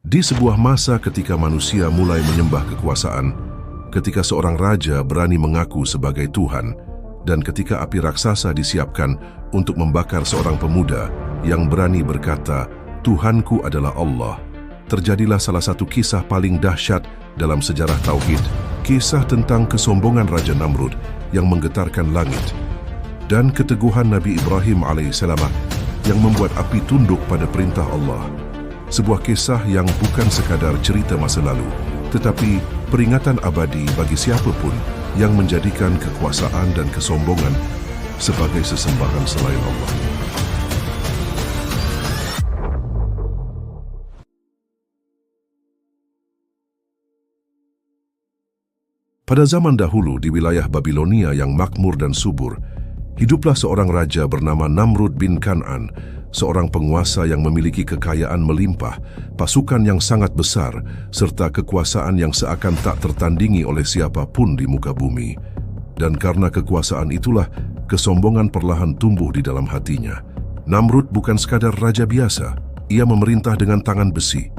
Di sebuah masa ketika manusia mulai menyembah kekuasaan, ketika seorang raja berani mengaku sebagai Tuhan, dan ketika api raksasa disiapkan untuk membakar seorang pemuda yang berani berkata, "Tuhanku adalah Allah," terjadilah salah satu kisah paling dahsyat dalam sejarah Tauhid, kisah tentang kesombongan Raja Namrud yang menggetarkan langit, dan keteguhan Nabi Ibrahim alaihissalam yang membuat api tunduk pada perintah Allah. Sebuah kisah yang bukan sekadar cerita masa lalu, tetapi peringatan abadi bagi siapapun yang menjadikan kekuasaan dan kesombongan sebagai sesembahan selain Allah. Pada zaman dahulu di wilayah Babilonia yang makmur dan subur, hiduplah seorang raja bernama Namrud bin Kan'an, seorang penguasa yang memiliki kekayaan melimpah, pasukan yang sangat besar, serta kekuasaan yang seakan tak tertandingi oleh siapapun di muka bumi. Dan karena kekuasaan itulah, kesombongan perlahan tumbuh di dalam hatinya. Namrud bukan sekadar raja biasa, ia memerintah dengan tangan besi,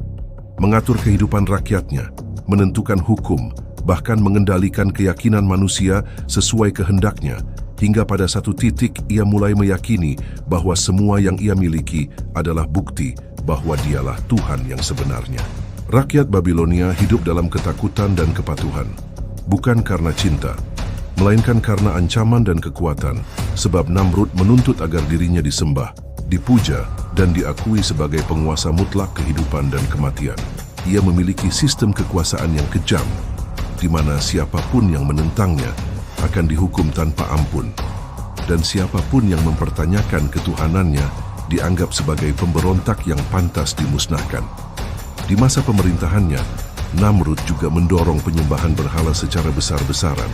mengatur kehidupan rakyatnya, menentukan hukum, bahkan mengendalikan keyakinan manusia sesuai kehendaknya, hingga pada satu titik ia mulai meyakini bahwa semua yang ia miliki adalah bukti bahwa dialah Tuhan yang sebenarnya. Rakyat Babilonia hidup dalam ketakutan dan kepatuhan, bukan karena cinta, melainkan karena ancaman dan kekuatan, sebab Namrud menuntut agar dirinya disembah, dipuja, dan diakui sebagai penguasa mutlak kehidupan dan kematian. Ia memiliki sistem kekuasaan yang kejam, di mana siapapun yang menentangnya akan dihukum tanpa ampun, dan siapapun yang mempertanyakan ketuhanannya dianggap sebagai pemberontak yang pantas dimusnahkan. Di masa pemerintahannya, Namrud juga mendorong penyembahan berhala secara besar-besaran.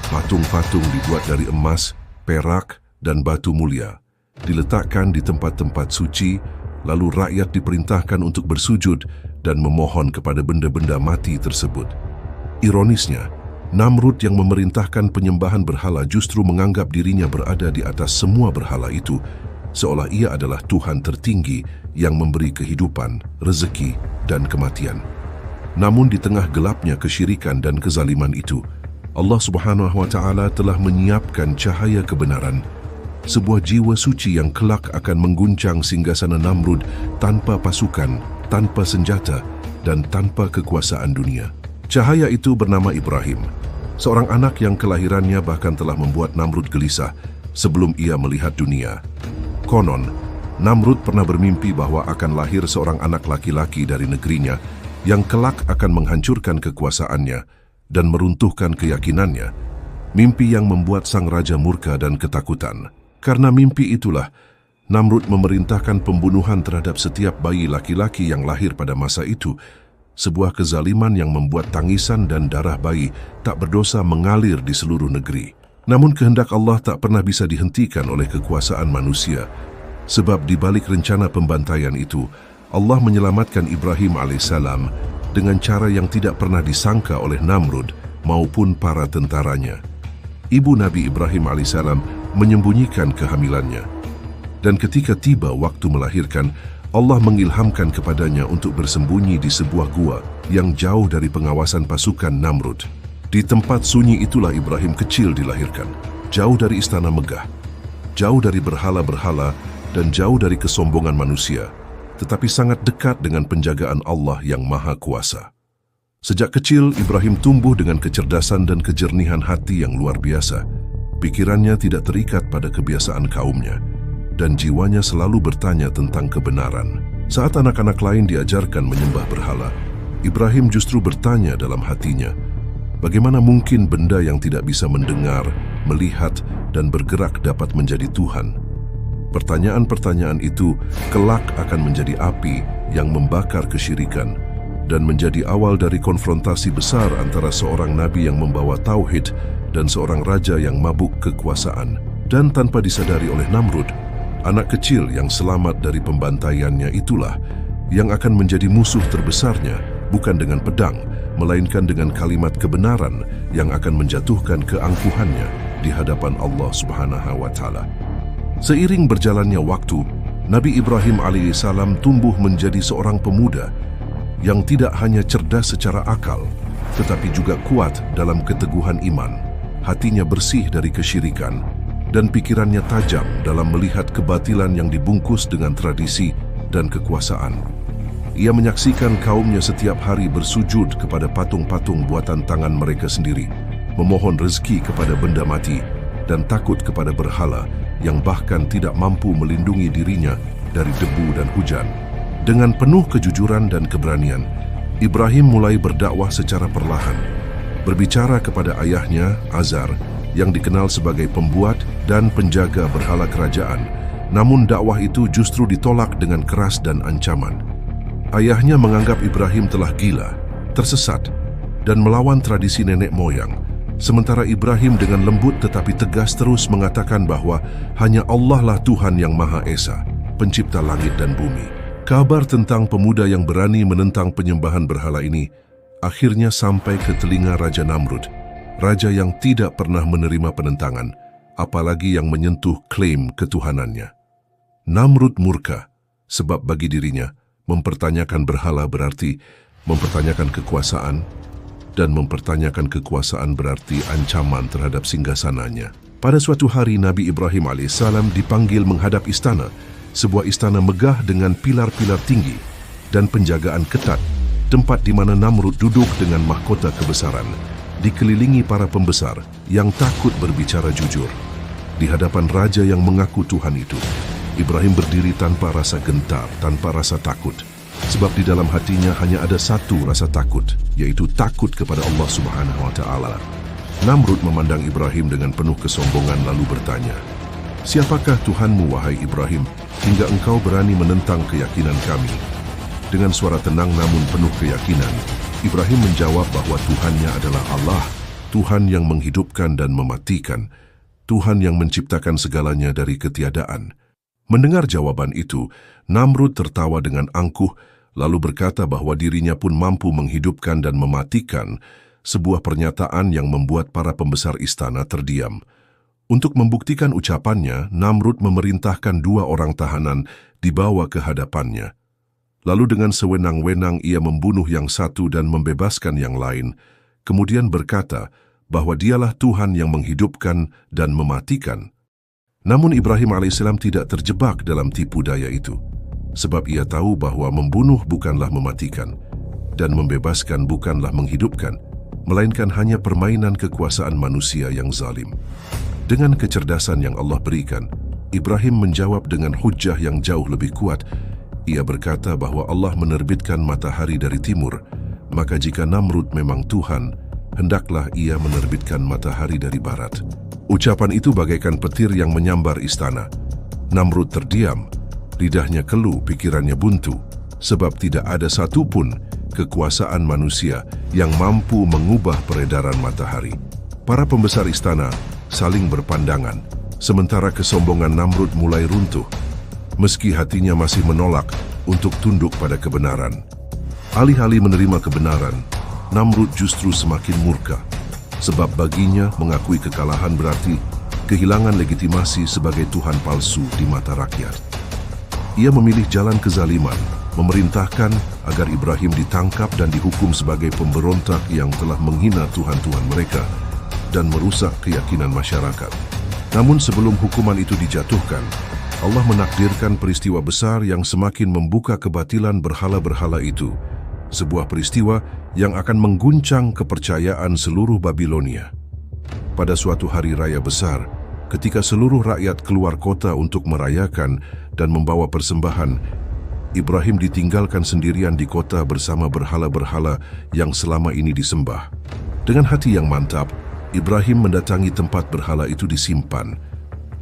Patung-patung dibuat dari emas, perak, dan batu mulia, diletakkan di tempat-tempat suci, lalu rakyat diperintahkan untuk bersujud dan memohon kepada benda-benda mati tersebut. Ironisnya, Namrud yang memerintahkan penyembahan berhala justru menganggap dirinya berada di atas semua berhala itu, seolah ia adalah Tuhan tertinggi yang memberi kehidupan, rezeki, dan kematian. Namun di tengah gelapnya kesyirikan dan kezaliman itu, Allah Subhanahu wa Ta'ala telah menyiapkan cahaya kebenaran, sebuah jiwa suci yang kelak akan mengguncang singgasana Namrud tanpa pasukan, tanpa senjata, dan tanpa kekuasaan dunia. Cahaya itu bernama Ibrahim, seorang anak yang kelahirannya bahkan telah membuat Namrud gelisah sebelum ia melihat dunia. Konon, Namrud pernah bermimpi bahwa akan lahir seorang anak laki-laki dari negerinya yang kelak akan menghancurkan kekuasaannya dan meruntuhkan keyakinannya, mimpi yang membuat sang raja murka dan ketakutan. Karena mimpi itulah, Namrud memerintahkan pembunuhan terhadap setiap bayi laki-laki yang lahir pada masa itu, sebuah kezaliman yang membuat tangisan dan darah bayi tak berdosa mengalir di seluruh negeri. Namun kehendak Allah tak pernah bisa dihentikan oleh kekuasaan manusia, sebab di balik rencana pembantaian itu, Allah menyelamatkan Ibrahim alaihissalam dengan cara yang tidak pernah disangka oleh Namrud maupun para tentaranya. Ibu Nabi Ibrahim alaihissalam menyembunyikan kehamilannya, dan ketika tiba waktu melahirkan, Allah mengilhamkan kepadanya untuk bersembunyi di sebuah gua yang jauh dari pengawasan pasukan Namrud. Di tempat sunyi itulah Ibrahim kecil dilahirkan, jauh dari istana megah, jauh dari berhala-berhala, dan jauh dari kesombongan manusia, tetapi sangat dekat dengan penjagaan Allah yang Maha Kuasa. Sejak kecil, Ibrahim tumbuh dengan kecerdasan dan kejernihan hati yang luar biasa. Pikirannya tidak terikat pada kebiasaan kaumnya, dan jiwanya selalu bertanya tentang kebenaran. Saat anak-anak lain diajarkan menyembah berhala, Ibrahim justru bertanya dalam hatinya, bagaimana mungkin benda yang tidak bisa mendengar, melihat, dan bergerak dapat menjadi Tuhan? Pertanyaan-pertanyaan itu kelak akan menjadi api yang membakar kesyirikan dan menjadi awal dari konfrontasi besar antara seorang nabi yang membawa tauhid dan seorang raja yang mabuk kekuasaan. Dan tanpa disadari oleh Namrud, anak kecil yang selamat dari pembantaiannya itulah yang akan menjadi musuh terbesarnya, bukan dengan pedang, melainkan dengan kalimat kebenaran yang akan menjatuhkan keangkuhannya di hadapan Allah Subhanahu wa Ta'ala. Seiring berjalannya waktu, Nabi Ibrahim alaihissalam tumbuh menjadi seorang pemuda yang tidak hanya cerdas secara akal, tetapi juga kuat dalam keteguhan iman. Hatinya bersih dari kesyirikan, dan pikirannya tajam dalam melihat kebatilan yang dibungkus dengan tradisi dan kekuasaan. Ia menyaksikan kaumnya setiap hari bersujud kepada patung-patung buatan tangan mereka sendiri, memohon rezeki kepada benda mati, dan takut kepada berhala yang bahkan tidak mampu melindungi dirinya dari debu dan hujan. Dengan penuh kejujuran dan keberanian, Ibrahim mulai berdakwah secara perlahan, berbicara kepada ayahnya, Azar, yang dikenal sebagai pembuat dan penjaga berhala kerajaan. Namun dakwah itu justru ditolak dengan keras dan ancaman. Ayahnya menganggap Ibrahim telah gila, tersesat, dan melawan tradisi nenek moyang. Sementara Ibrahim dengan lembut tetapi tegas terus mengatakan bahwa hanya Allah lah Tuhan yang Maha Esa, pencipta langit dan bumi. Kabar tentang pemuda yang berani menentang penyembahan berhala ini akhirnya sampai ke telinga Raja Namrud, raja yang tidak pernah menerima penentangan, apalagi yang menyentuh klaim ketuhanannya. Namrud murka, sebab bagi dirinya, mempertanyakan berhala berarti mempertanyakan kekuasaan, dan mempertanyakan kekuasaan berarti ancaman terhadap singgasananya. Pada suatu hari, Nabi Ibrahim alaihissalam dipanggil menghadap istana, sebuah istana megah dengan pilar-pilar tinggi dan penjagaan ketat, tempat di mana Namrud duduk dengan mahkota kebesaran, dikelilingi para pembesar yang takut berbicara jujur. Di hadapan raja yang mengaku Tuhan itu, Ibrahim berdiri tanpa rasa gentar, tanpa rasa takut, sebab di dalam hatinya hanya ada satu rasa takut, yaitu takut kepada Allah Subhanahu wa Ta'ala. Namrud memandang Ibrahim dengan penuh kesombongan lalu bertanya, "Siapakah Tuhanmu, wahai Ibrahim, hingga engkau berani menentang keyakinan kami?" Dengan suara tenang namun penuh keyakinan, Ibrahim menjawab bahwa Tuhannya adalah Allah, Tuhan yang menghidupkan dan mematikan, Tuhan yang menciptakan segalanya dari ketiadaan. Mendengar jawaban itu, Namrud tertawa dengan angkuh, lalu berkata bahwa dirinya pun mampu menghidupkan dan mematikan, sebuah pernyataan yang membuat para pembesar istana terdiam. Untuk membuktikan ucapannya, Namrud memerintahkan 2 orang tahanan dibawa ke hadapannya. Lalu dengan sewenang-wenang ia membunuh yang satu dan membebaskan yang lain, kemudian berkata bahwa dialah Tuhan yang menghidupkan dan mematikan. Namun Ibrahim alaihissalam tidak terjebak dalam tipu daya itu, sebab ia tahu bahwa membunuh bukanlah mematikan, dan membebaskan bukanlah menghidupkan, melainkan hanya permainan kekuasaan manusia yang zalim. Dengan kecerdasan yang Allah berikan, Ibrahim menjawab dengan hujjah yang jauh lebih kuat. Ia berkata bahwa Allah menerbitkan matahari dari timur, maka jika Namrud memang Tuhan, hendaklah ia menerbitkan matahari dari barat. Ucapan itu bagaikan petir yang menyambar istana. Namrud terdiam, lidahnya keluh, pikirannya buntu, sebab tidak ada satupun kekuasaan manusia yang mampu mengubah peredaran matahari. Para pembesar istana saling berpandangan, sementara kesombongan Namrud mulai runtuh, meski hatinya masih menolak untuk tunduk pada kebenaran. Alih-alih menerima kebenaran, Namrud justru semakin murka, sebab baginya mengakui kekalahan berarti kehilangan legitimasi sebagai Tuhan palsu di mata rakyat. Ia memilih jalan kezaliman, memerintahkan agar Ibrahim ditangkap dan dihukum sebagai pemberontak yang telah menghina Tuhan-Tuhan mereka dan merusak keyakinan masyarakat. Namun sebelum hukuman itu dijatuhkan, Allah menakdirkan peristiwa besar yang semakin membuka kebatilan berhala-berhala itu, sebuah peristiwa yang akan mengguncang kepercayaan seluruh Babilonia. Pada suatu hari raya besar, ketika seluruh rakyat keluar kota untuk merayakan dan membawa persembahan, Ibrahim ditinggalkan sendirian di kota bersama berhala-berhala yang selama ini disembah. Dengan hati yang mantap, Ibrahim mendatangi tempat berhala itu disimpan,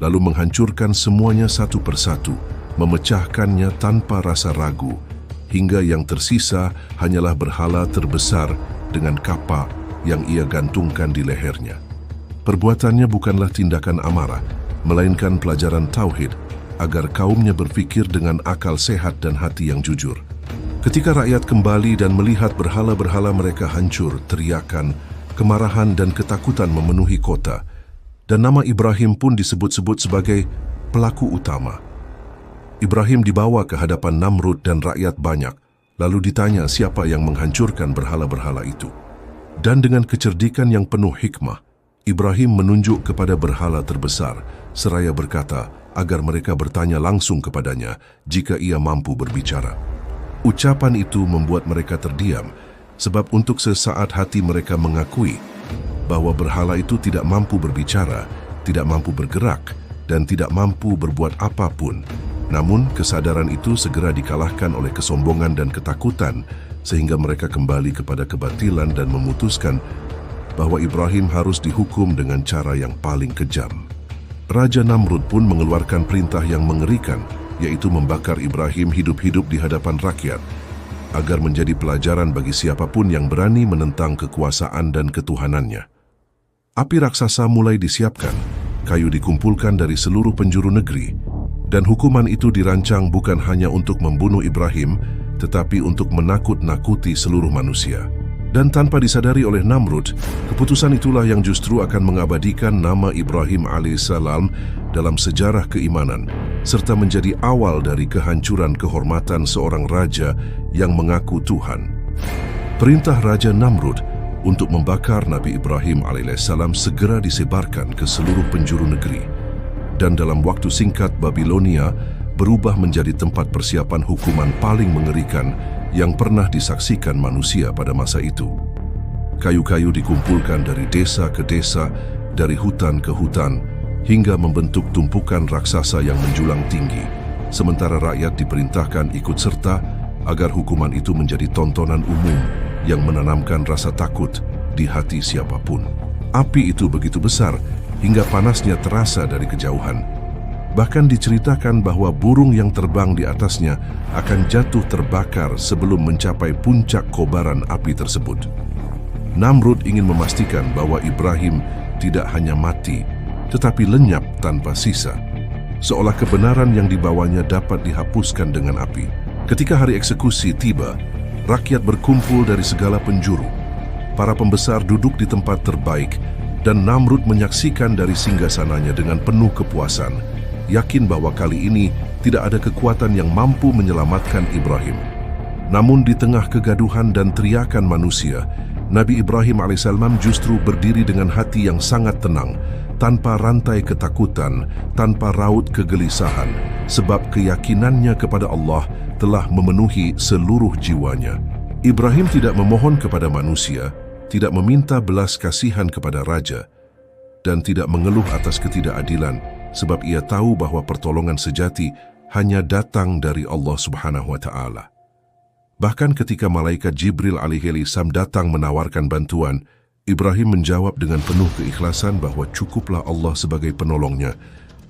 lalu menghancurkan semuanya satu persatu, memecahkannya tanpa rasa ragu, hingga yang tersisa hanyalah berhala terbesar dengan kapak yang ia gantungkan di lehernya. Perbuatannya bukanlah tindakan amarah, melainkan pelajaran tauhid, agar kaumnya berpikir dengan akal sehat dan hati yang jujur. Ketika rakyat kembali dan melihat berhala-berhala mereka hancur, teriakan, kemarahan dan ketakutan memenuhi kota, dan nama Ibrahim pun disebut-sebut sebagai pelaku utama. Ibrahim dibawa ke hadapan Namrud dan rakyat banyak, Lalu ditanya siapa yang menghancurkan berhala-berhala itu. Dan dengan kecerdikan yang penuh hikmah, Ibrahim menunjuk kepada berhala terbesar, seraya berkata agar mereka bertanya langsung kepadanya jika ia mampu berbicara. Ucapan itu membuat mereka terdiam, sebab untuk sesaat hati mereka mengakui bahwa berhala itu tidak mampu berbicara, tidak mampu bergerak, dan tidak mampu berbuat apapun. Namun, kesadaran itu segera dikalahkan oleh kesombongan dan ketakutan, sehingga mereka kembali kepada kebatilan dan memutuskan bahwa Ibrahim harus dihukum dengan cara yang paling kejam. Raja Namrud pun mengeluarkan perintah yang mengerikan, yaitu membakar Ibrahim hidup-hidup di hadapan rakyat, agar menjadi pelajaran bagi siapapun yang berani menentang kekuasaan dan ketuhanannya. Api raksasa mulai disiapkan, kayu dikumpulkan dari seluruh penjuru negeri, dan hukuman itu dirancang bukan hanya untuk membunuh Ibrahim, tetapi untuk menakut-nakuti seluruh manusia. Dan tanpa disadari oleh Namrud, keputusan itulah yang justru akan mengabadikan nama Ibrahim alaihissalam dalam sejarah keimanan, serta menjadi awal dari kehancuran kehormatan seorang raja yang mengaku Tuhan. Perintah Raja Namrud untuk membakar Nabi Ibrahim alaihissalam segera disebarkan ke seluruh penjuru negeri. Dan dalam waktu singkat Babilonia berubah menjadi tempat persiapan hukuman paling mengerikan yang pernah disaksikan manusia pada masa itu. Kayu-kayu dikumpulkan dari desa ke desa, dari hutan ke hutan, hingga membentuk tumpukan raksasa yang menjulang tinggi, sementara rakyat diperintahkan ikut serta agar hukuman itu menjadi tontonan umum yang menanamkan rasa takut di hati siapapun. Api itu begitu besar hingga panasnya terasa dari kejauhan. Bahkan diceritakan bahwa burung yang terbang di atasnya akan jatuh terbakar sebelum mencapai puncak kobaran api tersebut. Namrud ingin memastikan bahwa Ibrahim tidak hanya mati, tetapi lenyap tanpa sisa, seolah kebenaran yang dibawanya dapat dihapuskan dengan api. Ketika hari eksekusi tiba, rakyat berkumpul dari segala penjuru. Para pembesar duduk di tempat terbaik, dan Namrud menyaksikan dari singgasananya dengan penuh kepuasan, yakin bahwa kali ini tidak ada kekuatan yang mampu menyelamatkan Ibrahim. Namun di tengah kegaduhan dan teriakan manusia, Nabi Ibrahim alaihissalam justru berdiri dengan hati yang sangat tenang, tanpa rantai ketakutan, tanpa raut kegelisahan, sebab keyakinannya kepada Allah telah memenuhi seluruh jiwanya. Ibrahim tidak memohon kepada manusia, tidak meminta belas kasihan kepada raja, dan tidak mengeluh atas ketidakadilan, sebab ia tahu bahwa pertolongan sejati hanya datang dari Allah Subhanahu wa Ta'ala. Bahkan ketika malaikat Jibril alaihissalam datang menawarkan bantuan, Ibrahim menjawab dengan penuh keikhlasan bahwa cukuplah Allah sebagai penolongnya,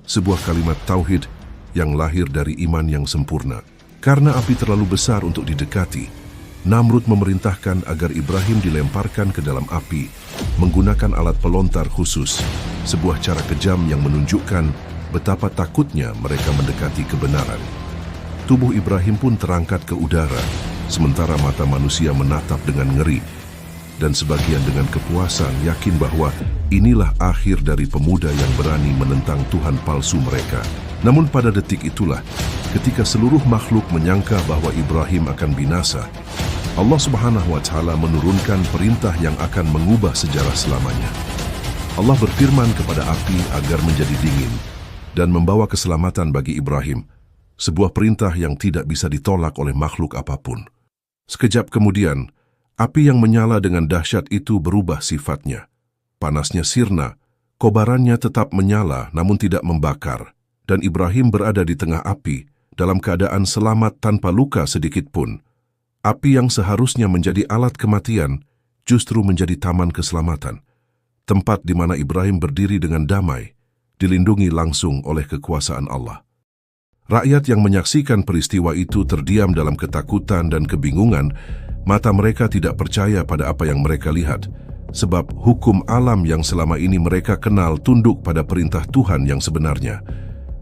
sebuah kalimat tauhid yang lahir dari iman yang sempurna. Karena api terlalu besar untuk didekati, Namrud memerintahkan agar Ibrahim dilemparkan ke dalam api menggunakan alat pelontar khusus, sebuah cara kejam yang menunjukkan betapa takutnya mereka mendekati kebenaran. Tubuh Ibrahim pun terangkat ke udara, sementara mata manusia menatap dengan ngeri, dan sebagian dengan kepuasan yakin bahwa inilah akhir dari pemuda yang berani menentang Tuhan palsu mereka. Namun pada detik itulah, ketika seluruh makhluk menyangka bahwa Ibrahim akan binasa, Allah Subhanahu wa Ta'ala menurunkan perintah yang akan mengubah sejarah selamanya. Allah berfirman kepada api agar menjadi dingin dan membawa keselamatan bagi Ibrahim, sebuah perintah yang tidak bisa ditolak oleh makhluk apapun. Sekejap kemudian, api yang menyala dengan dahsyat itu berubah sifatnya. Panasnya sirna, kobarannya tetap menyala namun tidak membakar, dan Ibrahim berada di tengah api dalam keadaan selamat tanpa luka sedikit pun. Api yang seharusnya menjadi alat kematian justru menjadi taman keselamatan, tempat di mana Ibrahim berdiri dengan damai, dilindungi langsung oleh kekuasaan Allah. Rakyat yang menyaksikan peristiwa itu terdiam dalam ketakutan dan kebingungan. Mata mereka tidak percaya pada apa yang mereka lihat, sebab hukum alam yang selama ini mereka kenal tunduk pada perintah Tuhan yang sebenarnya.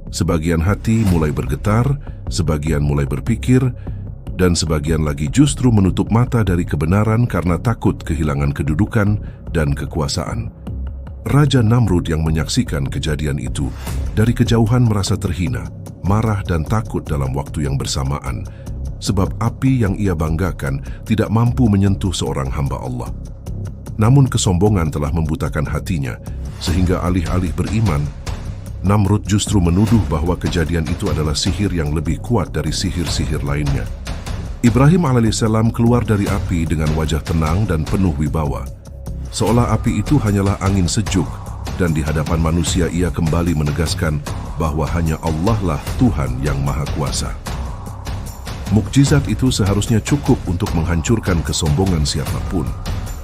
Sebagian hati mulai bergetar, sebagian mulai berpikir, dan sebagian lagi justru menutup mata dari kebenaran karena takut kehilangan kedudukan dan kekuasaan. Raja Namrud yang menyaksikan kejadian itu dari kejauhan merasa terhina, marah dan takut dalam waktu yang bersamaan, sebab api yang ia banggakan tidak mampu menyentuh seorang hamba Allah. Namun kesombongan telah membutakan hatinya, sehingga alih-alih beriman, Namrud justru menuduh bahwa kejadian itu adalah sihir yang lebih kuat dari sihir-sihir lainnya. Ibrahim alaihissalam keluar dari api dengan wajah tenang dan penuh wibawa, seolah api itu hanyalah angin sejuk, dan di hadapan manusia ia kembali menegaskan bahwa hanya Allah lah Tuhan yang Maha Kuasa. Mukjizat itu seharusnya cukup untuk menghancurkan kesombongan siapapun.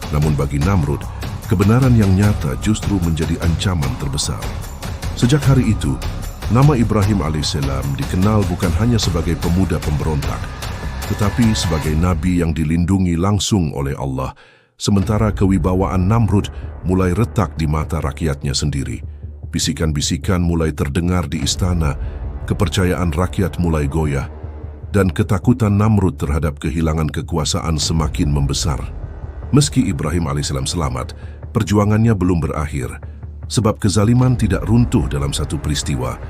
Namun bagi Namrud, kebenaran yang nyata justru menjadi ancaman terbesar. Sejak hari itu, nama Ibrahim alaihissalam dikenal bukan hanya sebagai pemuda pemberontak, tetapi sebagai nabi yang dilindungi langsung oleh Allah, sementara kewibawaan Namrud mulai retak di mata rakyatnya sendiri. Bisikan-bisikan mulai terdengar di istana, kepercayaan rakyat mulai goyah, dan ketakutan Namrud terhadap kehilangan kekuasaan semakin membesar. Meski Ibrahim alaihissalam selamat, perjuangannya belum berakhir, sebab kezaliman tidak runtuh dalam satu peristiwa,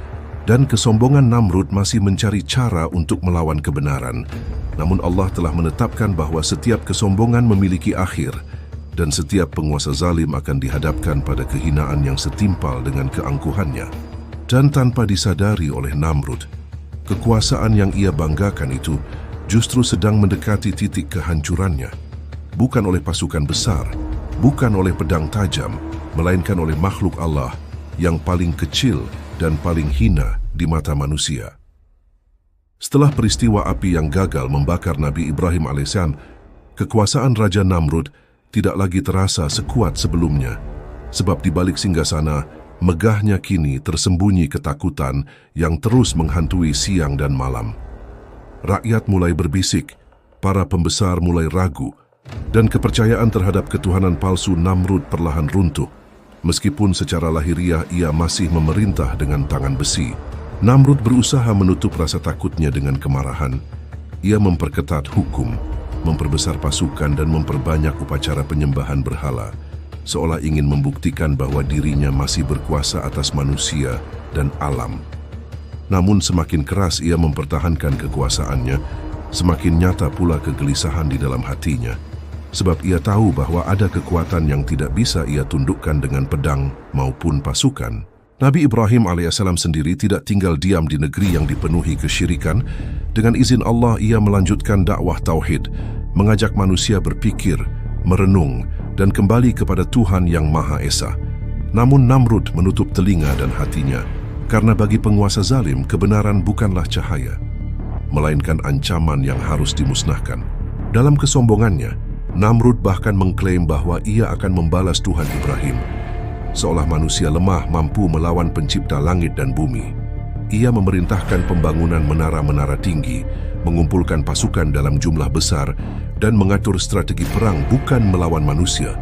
dan kesombongan Namrud masih mencari cara untuk melawan kebenaran. Namun Allah telah menetapkan bahwa setiap kesombongan memiliki akhir, dan setiap penguasa zalim akan dihadapkan pada kehinaan yang setimpal dengan keangkuhannya. Dan tanpa disadari oleh Namrud, kekuasaan yang ia banggakan itu justru sedang mendekati titik kehancurannya. Bukan oleh pasukan besar, bukan oleh pedang tajam, melainkan oleh makhluk Allah yang paling kecil dan paling hina di mata manusia. Setelah peristiwa api yang gagal membakar Nabi Ibrahim alaihissalam, kekuasaan Raja Namrud tidak lagi terasa sekuat sebelumnya, sebab di balik singgasana, megahnya kini tersembunyi ketakutan yang terus menghantui siang dan malam. Rakyat mulai berbisik, para pembesar mulai ragu, dan kepercayaan terhadap ketuhanan palsu Namrud perlahan runtuh. Meskipun secara lahiriah ia masih memerintah dengan tangan besi, Namrud berusaha menutup rasa takutnya dengan kemarahan. Ia memperketat hukum, memperbesar pasukan dan memperbanyak upacara penyembahan berhala, seolah ingin membuktikan bahwa dirinya masih berkuasa atas manusia dan alam. Namun semakin keras ia mempertahankan kekuasaannya, semakin nyata pula kegelisahan di dalam hatinya, sebab ia tahu bahwa ada kekuatan yang tidak bisa ia tundukkan dengan pedang maupun pasukan. Nabi Ibrahim alaihissalam sendiri tidak tinggal diam di negeri yang dipenuhi kesyirikan. Dengan izin Allah, ia melanjutkan dakwah tauhid, mengajak manusia berpikir, merenung, dan kembali kepada Tuhan yang Maha Esa. Namun Namrud menutup telinga dan hatinya, karena bagi penguasa zalim, kebenaran bukanlah cahaya, melainkan ancaman yang harus dimusnahkan. Dalam kesombongannya, Namrud bahkan mengklaim bahwa ia akan membalas Tuhan Ibrahim, seolah manusia lemah mampu melawan pencipta langit dan bumi. Ia memerintahkan pembangunan menara-menara tinggi, mengumpulkan pasukan dalam jumlah besar, dan mengatur strategi perang bukan melawan manusia,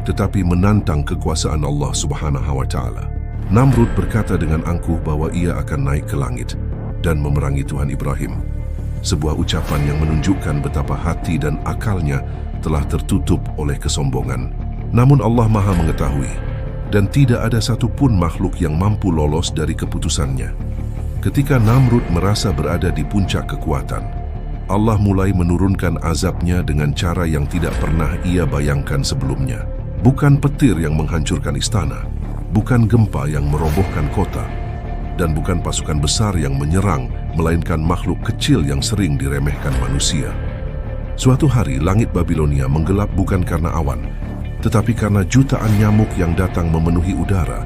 tetapi menantang kekuasaan Allah Subhanahu wa Ta'ala. Namrud berkata dengan angkuh bahwa ia akan naik ke langit dan memerangi Tuhan Ibrahim, sebuah ucapan yang menunjukkan betapa hati dan akalnya telah tertutup oleh kesombongan. Namun Allah Maha mengetahui, dan tidak ada satupun makhluk yang mampu lolos dari keputusannya. Ketika Namrud merasa berada di puncak kekuatan, Allah mulai menurunkan azabnya dengan cara yang tidak pernah ia bayangkan sebelumnya. Bukan petir yang menghancurkan istana, bukan gempa yang merobohkan kota, dan bukan pasukan besar yang menyerang, melainkan makhluk kecil yang sering diremehkan manusia. Suatu hari, langit Babilonia menggelap bukan karena awan, tetapi karena jutaan nyamuk yang datang memenuhi udara,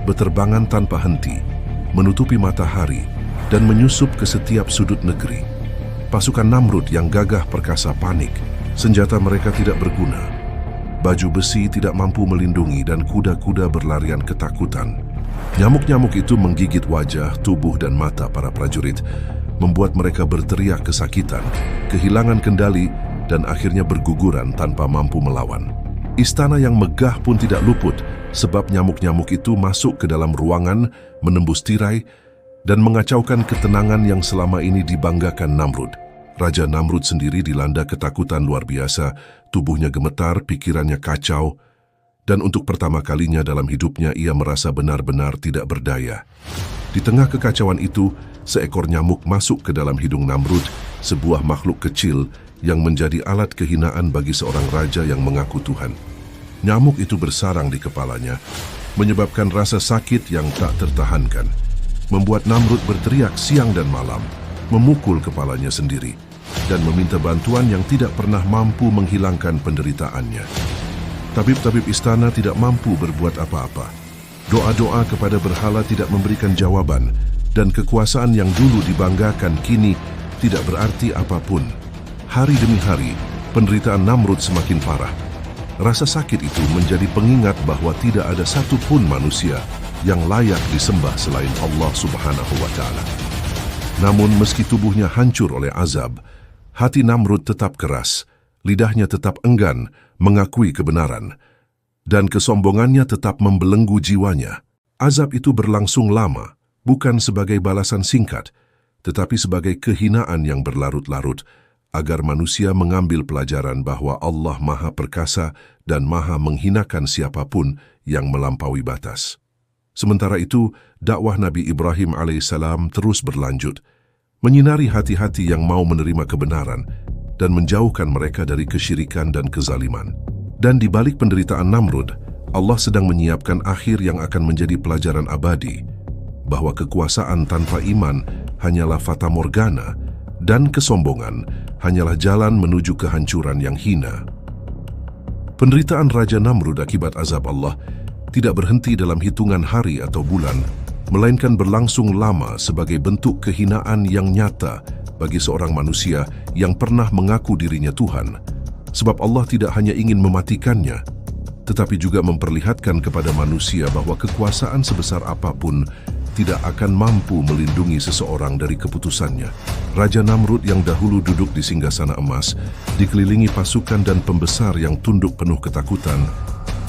berterbangan tanpa henti, menutupi matahari, dan menyusup ke setiap sudut negeri. Pasukan Namrud yang gagah perkasa panik, senjata mereka tidak berguna, baju besi tidak mampu melindungi, dan kuda-kuda berlarian ketakutan. Nyamuk-nyamuk itu menggigit wajah, tubuh, dan mata para prajurit, membuat mereka berteriak kesakitan, kehilangan kendali, dan akhirnya berguguran tanpa mampu melawan. Istana yang megah pun tidak luput, sebab nyamuk-nyamuk itu masuk ke dalam ruangan, menembus tirai, dan mengacaukan ketenangan yang selama ini dibanggakan Namrud. Raja Namrud sendiri dilanda ketakutan luar biasa, tubuhnya gemetar, pikirannya kacau, dan untuk pertama kalinya dalam hidupnya ia merasa benar-benar tidak berdaya. Di tengah kekacauan itu, seekor nyamuk masuk ke dalam hidung Namrud, sebuah makhluk kecil yang menjadi alat kehinaan bagi seorang raja yang mengaku Tuhan. Nyamuk itu bersarang di kepalanya, menyebabkan rasa sakit yang tak tertahankan, membuat Namrud berteriak siang dan malam, memukul kepalanya sendiri, dan meminta bantuan yang tidak pernah mampu menghilangkan penderitaannya. Tabib-tabib istana tidak mampu berbuat apa-apa. Doa-doa kepada berhala tidak memberikan jawaban, dan kekuasaan yang dulu dibanggakan kini tidak berarti apapun. Hari demi hari, penderitaan Namrud semakin parah. Rasa sakit itu menjadi pengingat bahwa tidak ada satupun manusia yang layak disembah selain Allah Subhanahu wa Ta'ala. Namun meski tubuhnya hancur oleh azab, hati Namrud tetap keras, lidahnya tetap enggan mengakui kebenaran, dan kesombongannya tetap membelenggu jiwanya. Azab itu berlangsung lama, bukan sebagai balasan singkat, tetapi sebagai kehinaan yang berlarut-larut, agar manusia mengambil pelajaran bahwa Allah Maha Perkasa dan Maha menghinakan siapapun yang melampaui batas. Sementara itu, dakwah Nabi Ibrahim alaihissalam terus berlanjut, menyinari hati-hati yang mau menerima kebenaran dan menjauhkan mereka dari kesyirikan dan kezaliman. Dan di balik penderitaan Namrud, Allah sedang menyiapkan akhir yang akan menjadi pelajaran abadi, bahwa kekuasaan tanpa iman hanyalah fata morgana, dan kesombongan hanyalah jalan menuju kehancuran yang hina. Penderitaan Raja Namrud akibat azab Allah tidak berhenti dalam hitungan hari atau bulan, melainkan berlangsung lama sebagai bentuk kehinaan yang nyata bagi seorang manusia yang pernah mengaku dirinya Tuhan. Sebab Allah tidak hanya ingin mematikannya, tetapi juga memperlihatkan kepada manusia bahwa kekuasaan sebesar apapun tidak akan mampu melindungi seseorang dari keputusannya. Raja Namrud yang dahulu duduk di singgasana emas, dikelilingi pasukan dan pembesar yang tunduk penuh ketakutan,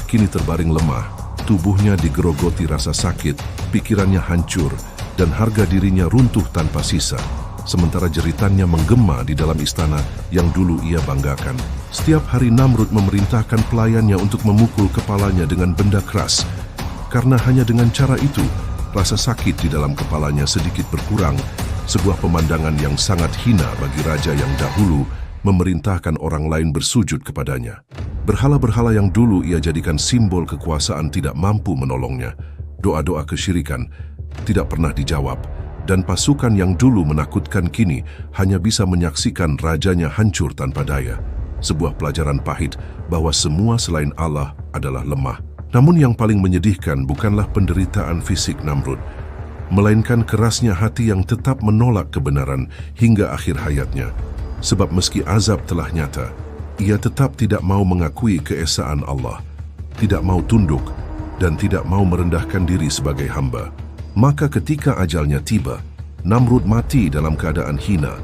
kini terbaring lemah, tubuhnya digerogoti rasa sakit, pikirannya hancur, dan harga dirinya runtuh tanpa sisa. Sementara jeritannya menggema di dalam istana yang dulu ia banggakan. Setiap hari Namrud memerintahkan pelayannya untuk memukul kepalanya dengan benda keras, karena hanya dengan cara itu, rasa sakit di dalam kepalanya sedikit berkurang, sebuah pemandangan yang sangat hina bagi raja yang dahulu memerintahkan orang lain bersujud kepadanya. Berhala-berhala yang dulu ia jadikan simbol kekuasaan tidak mampu menolongnya. Doa-doa kesyirikan tidak pernah dijawab, dan pasukan yang dulu menakutkan kini hanya bisa menyaksikan rajanya hancur tanpa daya. Sebuah pelajaran pahit bahwa semua selain Allah adalah lemah. Namun yang paling menyedihkan bukanlah penderitaan fisik Namrud, melainkan kerasnya hati yang tetap menolak kebenaran hingga akhir hayatnya. Sebab meski azab telah nyata, ia tetap tidak mau mengakui keesaan Allah, tidak mau tunduk, dan tidak mau merendahkan diri sebagai hamba. Maka ketika ajalnya tiba, Namrud mati dalam keadaan hina,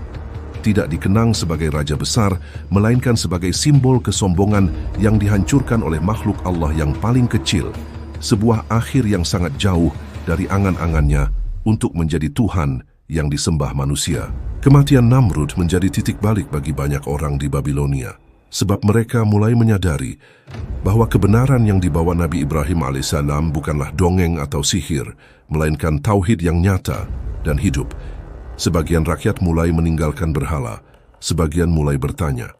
tidak dikenang sebagai raja besar, melainkan sebagai simbol kesombongan yang dihancurkan oleh makhluk Allah yang paling kecil, sebuah akhir yang sangat jauh dari angan-angannya untuk menjadi Tuhan yang disembah manusia. Kematian Namrud menjadi titik balik bagi banyak orang di Babilonia, sebab mereka mulai menyadari bahwa kebenaran yang dibawa Nabi Ibrahim alaihissalam bukanlah dongeng atau sihir, melainkan tauhid yang nyata dan hidup. Sebagian rakyat mulai meninggalkan berhala, sebagian mulai bertanya,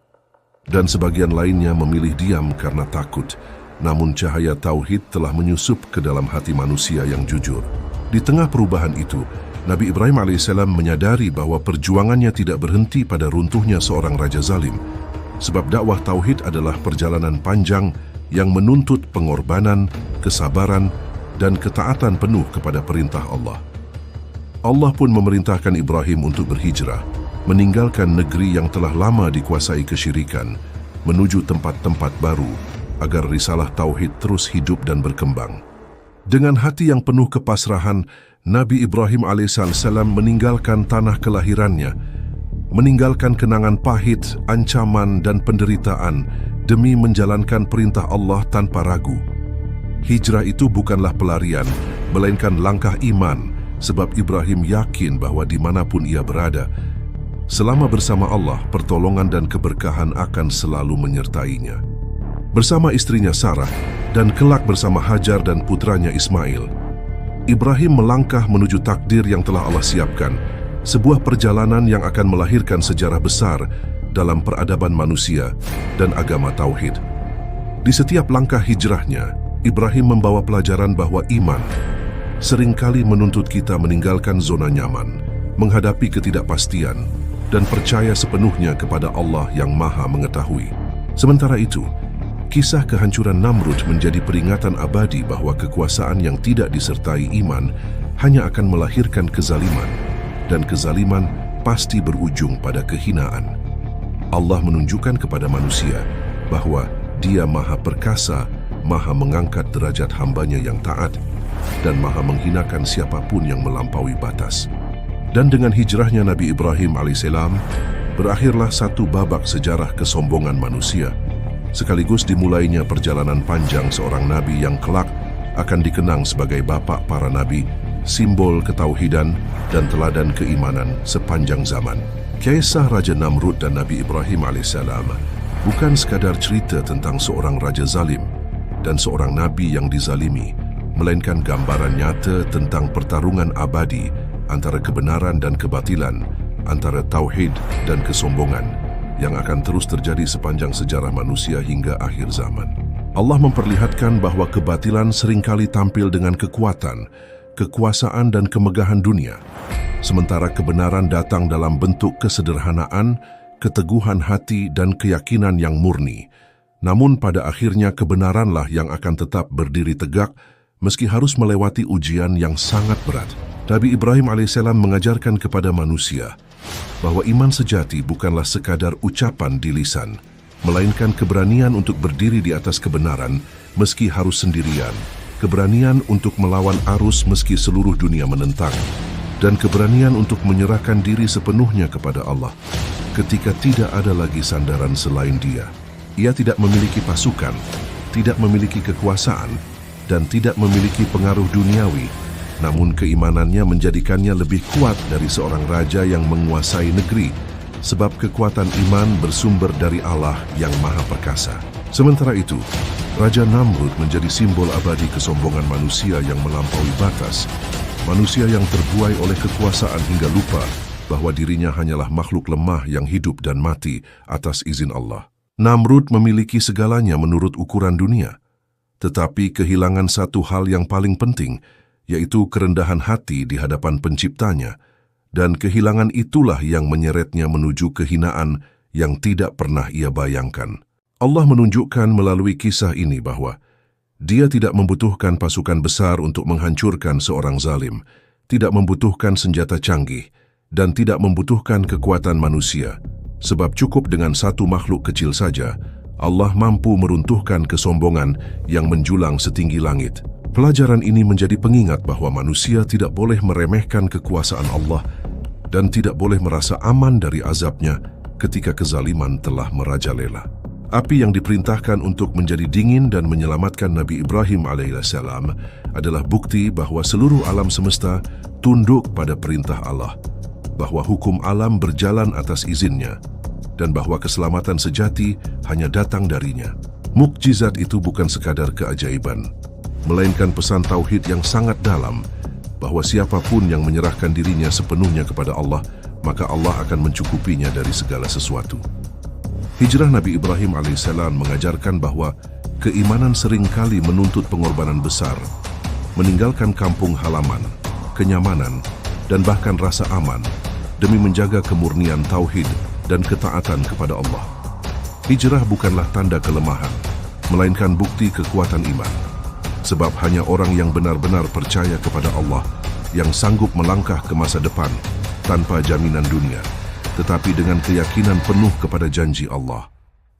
dan sebagian lainnya memilih diam karena takut. Namun cahaya tauhid telah menyusup ke dalam hati manusia yang jujur. Di tengah perubahan itu, Nabi Ibrahim alaihissalam menyadari bahwa perjuangannya tidak berhenti pada runtuhnya seorang raja zalim, sebab dakwah tauhid adalah perjalanan panjang yang menuntut pengorbanan, kesabaran, dan ketaatan penuh kepada perintah Allah. Allah pun memerintahkan Ibrahim untuk berhijrah, meninggalkan negeri yang telah lama dikuasai kesyirikan, menuju tempat-tempat baru, agar risalah tauhid terus hidup dan berkembang. Dengan hati yang penuh kepasrahan, Nabi Ibrahim alaihissalam meninggalkan tanah kelahirannya, meninggalkan kenangan pahit, ancaman, dan penderitaan demi menjalankan perintah Allah tanpa ragu. Hijrah itu bukanlah pelarian, melainkan langkah iman, sebab Ibrahim yakin bahwa dimanapun ia berada, selama bersama Allah, pertolongan dan keberkahan akan selalu menyertainya. Bersama istrinya Sarah, dan kelak bersama Hajar dan putranya Ismail, Ibrahim melangkah menuju takdir yang telah Allah siapkan, sebuah perjalanan yang akan melahirkan sejarah besar dalam peradaban manusia dan agama tauhid. Di setiap langkah hijrahnya, Ibrahim membawa pelajaran bahwa iman seringkali menuntut kita meninggalkan zona nyaman, menghadapi ketidakpastian, dan percaya sepenuhnya kepada Allah yang Maha Mengetahui. Sementara itu, kisah kehancuran Namrud menjadi peringatan abadi bahwa kekuasaan yang tidak disertai iman hanya akan melahirkan kezaliman, dan kezaliman pasti berujung pada kehinaan. Allah menunjukkan kepada manusia bahwa Dia Maha Perkasa, Maha mengangkat derajat hambanya yang taat, dan Maha menghinakan siapapun yang melampaui batas. Dan dengan hijrahnya Nabi Ibrahim alaihissalam, berakhirlah satu babak sejarah kesombongan manusia, sekaligus dimulainya perjalanan panjang seorang nabi yang kelak akan dikenang sebagai bapak para nabi, simbol ketauhidan dan teladan keimanan sepanjang zaman. Kisah Raja Namrud dan Nabi Ibrahim alaihissalam bukan sekadar cerita tentang seorang raja zalim dan seorang nabi yang dizalimi, melainkan gambaran nyata tentang pertarungan abadi antara kebenaran dan kebatilan, antara tauhid dan kesombongan yang akan terus terjadi sepanjang sejarah manusia hingga akhir zaman. Allah memperlihatkan bahwa kebatilan seringkali tampil dengan kekuatan, kekuasaan dan kemegahan dunia, sementara kebenaran datang dalam bentuk kesederhanaan, keteguhan hati dan keyakinan yang murni. Namun pada akhirnya kebenaranlah yang akan tetap berdiri tegak meski harus melewati ujian yang sangat berat. Nabi Ibrahim alaihissalam mengajarkan kepada manusia bahwa iman sejati bukanlah sekadar ucapan di lisan, melainkan keberanian untuk berdiri di atas kebenaran meski harus sendirian, keberanian untuk melawan arus meski seluruh dunia menentang, dan keberanian untuk menyerahkan diri sepenuhnya kepada Allah ketika tidak ada lagi sandaran selain Dia. Ia tidak memiliki pasukan, tidak memiliki kekuasaan, dan tidak memiliki pengaruh duniawi, namun keimanannya menjadikannya lebih kuat dari seorang raja yang menguasai negeri, sebab kekuatan iman bersumber dari Allah yang Maha Perkasa. Sementara itu, Raja Namrud menjadi simbol abadi kesombongan manusia yang melampaui batas, manusia yang terbuai oleh kekuasaan hingga lupa bahwa dirinya hanyalah makhluk lemah yang hidup dan mati atas izin Allah. Namrud memiliki segalanya menurut ukuran dunia, tetapi kehilangan satu hal yang paling penting, yaitu kerendahan hati di hadapan Penciptanya, dan kehilangan itulah yang menyeretnya menuju kehinaan yang tidak pernah ia bayangkan. Allah menunjukkan melalui kisah ini bahwa Dia tidak membutuhkan pasukan besar untuk menghancurkan seorang zalim, tidak membutuhkan senjata canggih, dan tidak membutuhkan kekuatan manusia, sebab cukup dengan satu makhluk kecil saja, Allah mampu meruntuhkan kesombongan yang menjulang setinggi langit. Pelajaran ini menjadi pengingat bahwa manusia tidak boleh meremehkan kekuasaan Allah dan tidak boleh merasa aman dari azabnya ketika kezaliman telah merajalela. Api yang diperintahkan untuk menjadi dingin dan menyelamatkan Nabi Ibrahim alaihissalam adalah bukti bahwa seluruh alam semesta tunduk pada perintah Allah, bahwa hukum alam berjalan atas izinnya, dan bahwa keselamatan sejati hanya datang darinya. Mukjizat itu bukan sekadar keajaiban, melainkan pesan tauhid yang sangat dalam, bahwa siapapun yang menyerahkan dirinya sepenuhnya kepada Allah, maka Allah akan mencukupinya dari segala sesuatu. Hijrah Nabi Ibrahim alaihissalam mengajarkan bahwa keimanan seringkali menuntut pengorbanan besar, meninggalkan kampung halaman, kenyamanan, dan bahkan rasa aman demi menjaga kemurnian tauhid dan ketaatan kepada Allah. Hijrah bukanlah tanda kelemahan, melainkan bukti kekuatan iman. Sebab hanya orang yang benar-benar percaya kepada Allah yang sanggup melangkah ke masa depan tanpa jaminan dunia, tetapi dengan keyakinan penuh kepada janji Allah.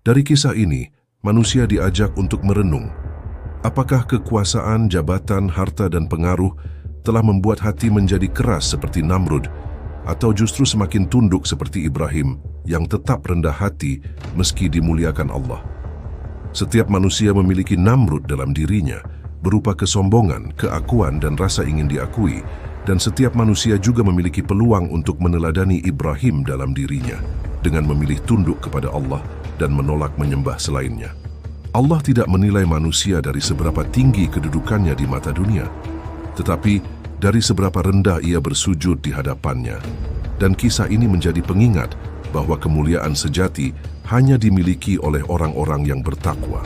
Dari kisah ini, manusia diajak untuk merenung. Apakah kekuasaan, jabatan, harta dan pengaruh telah membuat hati menjadi keras seperti Namrud, atau justru semakin tunduk seperti Ibrahim yang tetap rendah hati meski dimuliakan Allah? Setiap manusia memiliki Namrud dalam dirinya, berupa kesombongan, keakuan dan rasa ingin diakui, dan setiap manusia juga memiliki peluang untuk meneladani Ibrahim dalam dirinya dengan memilih tunduk kepada Allah dan menolak menyembah selainnya. Allah tidak menilai manusia dari seberapa tinggi kedudukannya di mata dunia, tetapi dari seberapa rendah ia bersujud di hadapannya. Dan kisah ini menjadi pengingat bahwa kemuliaan sejati hanya dimiliki oleh orang-orang yang bertakwa.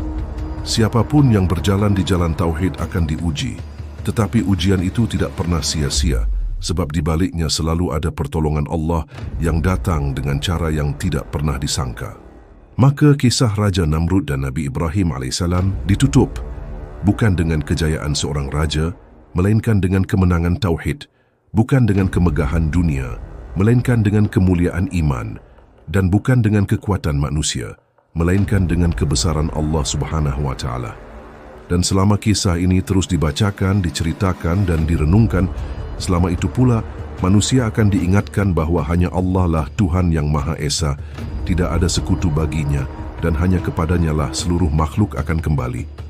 Siapapun yang berjalan di jalan tauhid akan diuji, tetapi ujian itu tidak pernah sia-sia, sebab di baliknya selalu ada pertolongan Allah yang datang dengan cara yang tidak pernah disangka. Maka kisah Raja Namrud dan Nabi Ibrahim AS ditutup bukan dengan kejayaan seorang raja, melainkan dengan kemenangan tauhid, bukan dengan kemegahan dunia, melainkan dengan kemuliaan iman, dan bukan dengan kekuatan manusia, melainkan dengan kebesaran Allah Subhanahu wa Ta'ala. Dan selama kisah ini terus dibacakan, diceritakan, dan direnungkan, selama itu pula manusia akan diingatkan bahwa hanya Allah lah Tuhan yang Maha Esa, tidak ada sekutu baginya, dan hanya kepadanya lah seluruh makhluk akan kembali.